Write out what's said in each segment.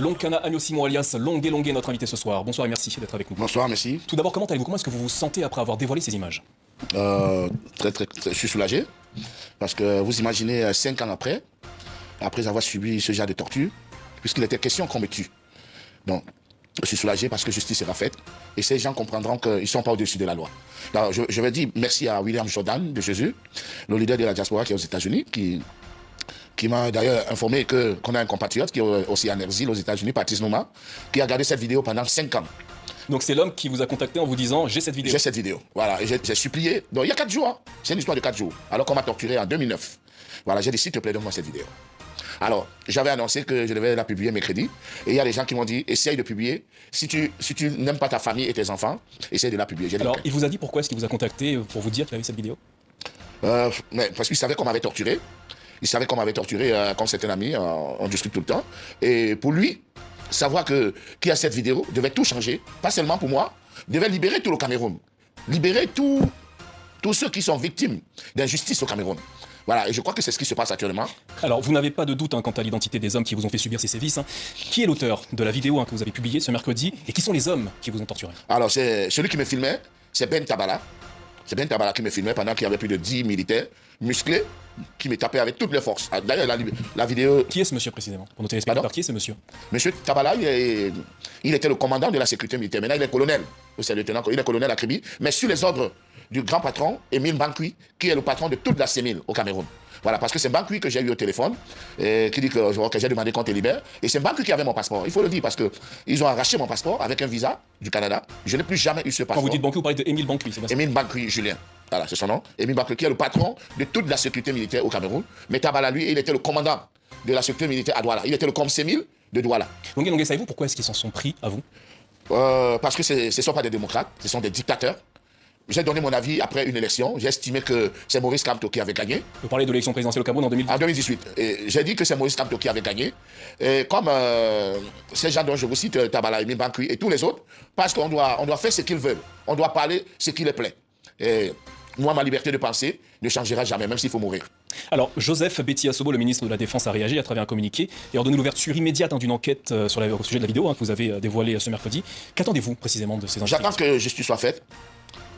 Lonkana Agno-Simon alias Longué Longué, notre invité ce soir. Bonsoir et merci d'être avec nous. Bonsoir, merci. Tout d'abord, comment allez-vous? Comment est-ce que vous vous sentez après avoir dévoilé ces images? Je suis soulagé parce que vous imaginez 5 ans après avoir subi ce genre de torture, puisqu'il était question qu'on me tue. Donc, je suis soulagé parce que justice sera faite et ces gens comprendront qu'ils ne sont pas au-dessus de la loi. Alors, je vais dire merci à William Jordan de Jésus, le leader de la diaspora qui est aux États-Unis, qui m'a d'ailleurs informé qu'on a un compatriote qui est aussi en exil aux États-Unis, Patrice Nouma, qui a gardé cette vidéo pendant 5 ans. Donc c'est l'homme qui vous a contacté en vous disant « j'ai cette vidéo ». J'ai cette vidéo, voilà, et j'ai supplié, donc il y a 4 jours, hein. C'est une histoire de 4 jours, alors qu'on m'a torturé en 2009. Voilà, j'ai dit s'il te plaît, donne-moi cette vidéo. Alors, j'avais annoncé que je devais la publier mercredi, et il y a des gens qui m'ont dit, essaye de publier, si tu n'aimes pas ta famille et tes enfants, essaye de la publier. Alors, il vous a dit pourquoi est-ce qu'il vous a contacté pour vous dire qu'il avait cette vidéo? Mais parce qu'il savait qu'on m'avait torturé, il savait qu'on m'avait torturé comme c'était un ami, on discute tout le temps, et pour lui, savoir qu'il y a cette vidéo devait tout changer, pas seulement pour moi, devait libérer tout le Cameroun, libérer tous ceux qui sont victimes d'injustice au Cameroun. Voilà, et je crois que c'est ce qui se passe actuellement. Alors, vous n'avez pas de doute quant à l'identité des hommes qui vous ont fait subir ces sévices. Qui est l'auteur de la vidéo que vous avez publiée ce mercredi et qui sont les hommes qui vous ont torturé? Alors, c'est celui qui me filmait, c'est Ben Tabala. C'est Ben Tabala qui me filmait pendant qu'il y avait plus de 10 militaires musclés qui me tapaient avec toutes les forces. D'ailleurs, la vidéo... Qui est ce monsieur précisément? Pour nos téléspectateurs, qui est ce monsieur? Monsieur Tabala, il était le commandant de la sécurité militaire. Maintenant, il est colonel. Il est colonel à Kribi, mais sur les ordres du grand patron, Émile Bankui, qui est le patron de toute la CEMIL au Cameroun. Voilà, parce que c'est Bankui que j'ai eu au téléphone, qui dit que j'ai demandé qu'on te libère. Et c'est Bankui qui avait mon passeport. Il faut le dire, parce qu'ils ont arraché mon passeport avec un visa du Canada. Je n'ai plus jamais eu ce passeport. Quand vous dites Bankui, vous parlez de Émile Bankui, c'est bien ça? Émile Bankui, Julien. Voilà, c'est son nom. Émile Bankui, qui est le patron de toute la sécurité militaire au Cameroun. Mais Tabala, lui, il était le commandant de la sécurité militaire à Douala. Il était le com CEMIL de Douala. Donc, savez-vous pourquoi est-ce qu'ils s'en sont pris à vous? Parce que ce ne sont pas des démocrates, ce sont des dictateurs. J'ai donné mon avis après une élection. J'ai estimé que c'est Maurice Kamto qui avait gagné. Vous parlez de l'élection présidentielle au Cameroun en 2018. En 2018. J'ai dit que c'est Maurice Kamto qui avait gagné. Et comme ces gens dont je vous cite, Tabala, Émile Bankui et tous les autres, parce qu'on doit faire ce qu'ils veulent. On doit parler ce qui les plaît. Et moi, ma liberté de penser ne changera jamais, même s'il faut mourir. Alors, Joseph Betty-Assobo, le ministre de la Défense, a réagi à travers un communiqué et ordonné l'ouverture immédiate d'une enquête au sujet de la vidéo que vous avez dévoilée ce mercredi. Qu'attendez-vous précisément de ces enquêtes? J'attends que justice soit faite.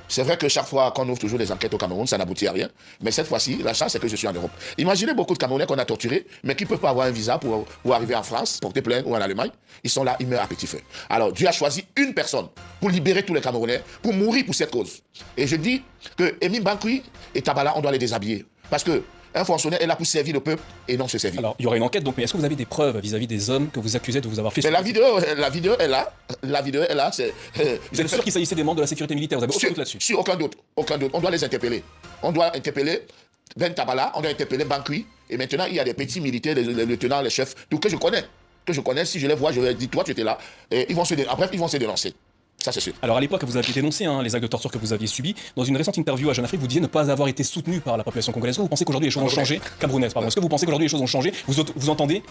C'est vrai que chaque fois qu'on ouvre toujours des enquêtes au Cameroun, ça n'aboutit à rien. Mais cette fois-ci, la chance, c'est que je suis en Europe. Imaginez beaucoup de Camerounais qu'on a torturés, mais qui ne peuvent pas avoir un visa pour arriver en France, porter plainte ou en Allemagne. Ils sont là, ils meurent à petit feu. Alors, Dieu a choisi une personne pour libérer tous les Camerounais, pour mourir pour cette cause. Et je dis que Émile Bankui et Tabala, on doit les déshabiller. Parce que un fonctionnaire est là pour servir le peuple et non se servir. Alors, il y aura une enquête, donc, mais est-ce que vous avez des preuves vis-à-vis des hommes que vous accusez de vous avoir fait? Mais la vidéo est là. La vidéo est là. Vous êtes sûr qu'il s'agissait des membres de la sécurité militaire? Vous avez aucun doute là-dessus? Sur aucun doute. Aucun doute. On doit les interpeller. On doit interpeller Ben Tabala, on doit interpeller Bankui. Et maintenant, il y a des petits militaires, les lieutenants, les chefs, tout que je connais. Si je les vois, je leur dis, toi, tu étais là. Et après, ils vont se dénoncer. Ça, c'est sûr. Alors à l'époque, vous aviez dénoncé les actes de torture que vous aviez subis. Dans une récente interview à Jeune Afrique, vous disiez ne pas avoir été soutenu par la population congolaise. Est-ce que vous pensez qu'aujourd'hui les choses ont changé? Camerounaise, pardon. Est-ce que vous pensez qu'aujourd'hui les choses ont changé? Vous entendez,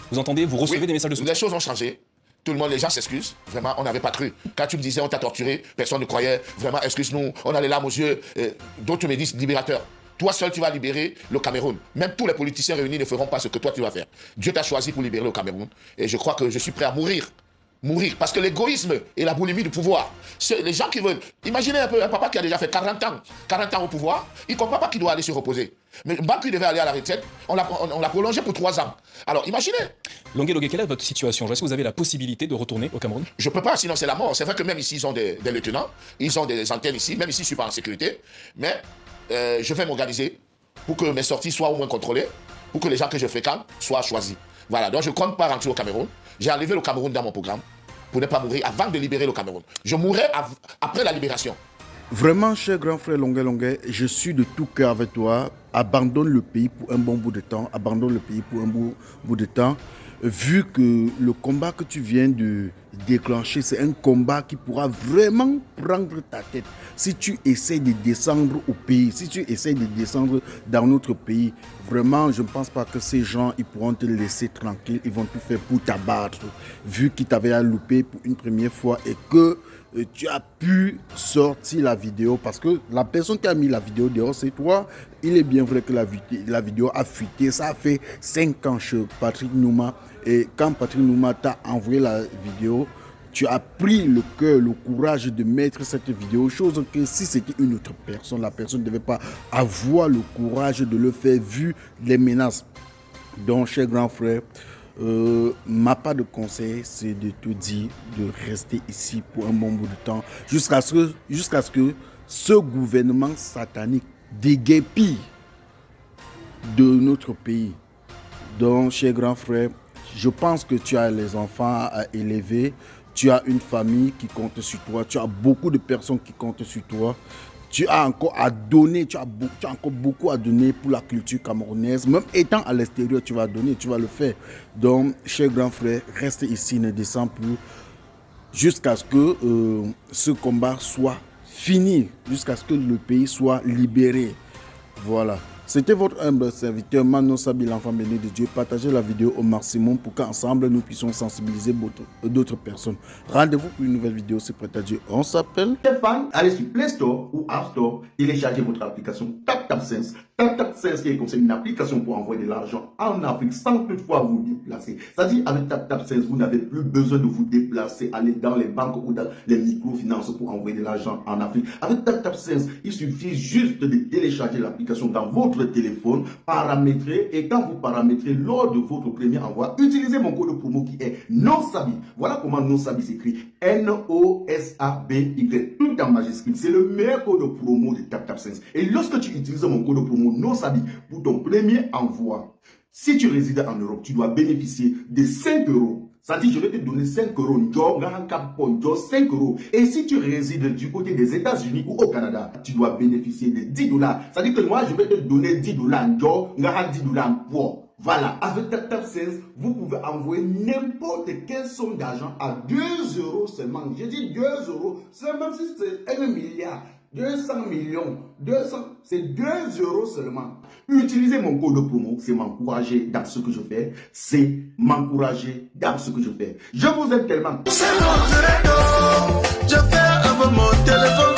vous recevez des messages de soutien? Les choses ont changé. Tout le monde, les gens s'excusent. Vraiment, on n'avait pas cru. Quand tu me disais on t'a torturé, personne ne croyait. Vraiment, excuse-nous. On a les larmes aux yeux. D'autres me disent libérateur. Toi seul, tu vas libérer le Cameroun. Même tous les politiciens réunis ne feront pas ce que toi, tu vas faire. Dieu t'a choisi pour libérer le Cameroun. Et je crois que je suis prêt à mourir. Parce que l'égoïsme et la boulimie du pouvoir, c'est les gens qui veulent... Imaginez un peu un papa qui a déjà fait 40 ans au pouvoir, il ne comprend pas qu'il doit aller se reposer. Mais Bankui devait aller à la retraite, on l'a prolongé pour 3 ans. Alors imaginez. Longué Longué, quelle est votre situation? Est-ce que vous avez la possibilité de retourner au Cameroun? Je ne peux pas, sinon c'est la mort. C'est vrai que même ici, ils ont des lieutenants, ils ont des antennes ici, même ici, je ne suis pas en sécurité. Mais je vais m'organiser pour que mes sorties soient au moins contrôlées, pour que les gens que je fréquente soient choisis. Voilà, donc je ne compte pas rentrer au Cameroun. J'ai enlevé le Cameroun dans mon programme pour ne pas mourir avant de libérer le Cameroun. Je mourrai après la libération. Vraiment, cher grand frère Longué Longué, je suis de tout cœur avec toi. Abandonne le pays pour un bon bout de temps. Abandonne le pays pour un bout de temps. Vu que le combat que tu viens de déclencher, c'est un combat qui pourra vraiment prendre ta tête. Si tu essaies de descendre au pays, si tu essaies de descendre dans notre pays, vraiment, je ne pense pas que ces gens ils pourront te laisser tranquille. Ils vont tout faire pour t'abattre. Vu qu'ils t'avaient loupé pour une première fois et que tu as pu sortir la vidéo parce que la personne qui a mis la vidéo dehors, c'est toi. Il est bien vrai que la vidéo a fuité. Ça a fait 5 ans chez Patrice Nouma. Et quand Patrick Nouma t'a envoyé la vidéo, tu as pris le cœur, le courage de mettre cette vidéo, chose que si c'était une autre personne, la personne ne devait pas avoir le courage de le faire vu les menaces. Donc, cher grand frère, ma part de conseil, c'est de te dire de rester ici pour un bon bout de temps, jusqu'à ce que ce gouvernement satanique déguerpille de notre pays. Donc, cher grand frère, je pense que tu as les enfants à élever, tu as une famille qui compte sur toi, tu as beaucoup de personnes qui comptent sur toi. Tu as encore à donner, tu as encore beaucoup à donner pour la culture camerounaise. Même étant à l'extérieur, tu vas donner, tu vas le faire. Donc, cher grand frère, reste ici, ne descends plus jusqu'à ce que ce combat soit fini, jusqu'à ce que le pays soit libéré. Voilà. C'était votre humble serviteur Manon Sabi, l'enfant béni de Dieu. Partagez la vidéo au maximum pour qu'ensemble nous puissions sensibiliser d'autres personnes. Rendez-vous pour une nouvelle vidéo, c'est prêt à Dieu. On s'appelle Stéphane, allez sur Play Store ou App Store, téléchargez votre application TapTapSense. TapTapSense qui est comme une application pour envoyer de l'argent en Afrique sans toutefois vous déplacer. C'est-à-dire avec TapTapSense, vous n'avez plus besoin de vous déplacer, aller dans les banques ou dans les microfinances pour envoyer de l'argent en Afrique. Avec TapTapSense, il suffit juste de télécharger l'application dans votre téléphone, paramétrer, et quand vous paramétrez lors de votre premier envoi, utilisez mon code promo qui est NOSABI. Voilà comment NOSABI s'écrit. NOSABY, tout en majuscule. C'est le meilleur code promo de TapTapSense. Et lorsque tu utilises mon code promo NOSABI pour ton premier envoi, si tu résides en Europe, tu dois bénéficier de 5 euros. C'est-à-dire, je vais te donner 5 euros, 5 euros. Et si tu résides du côté des États-Unis ou au Canada, tu dois bénéficier de 10 dollars. C'est-à-dire que moi, je vais te donner 10 dollars, 10 dollars pour. Voilà, avec TapTapSense, vous pouvez envoyer n'importe quelle somme d'argent à 2 euros seulement. Je dis 2 euros, c'est même si c'est 1 milliard. 200 millions, 200, c'est 2 euros seulement. Utilisez mon code promo, c'est m'encourager dans ce que je fais. C'est m'encourager dans ce que je fais. Je vous aime tellement. Je fais avec mon téléphone.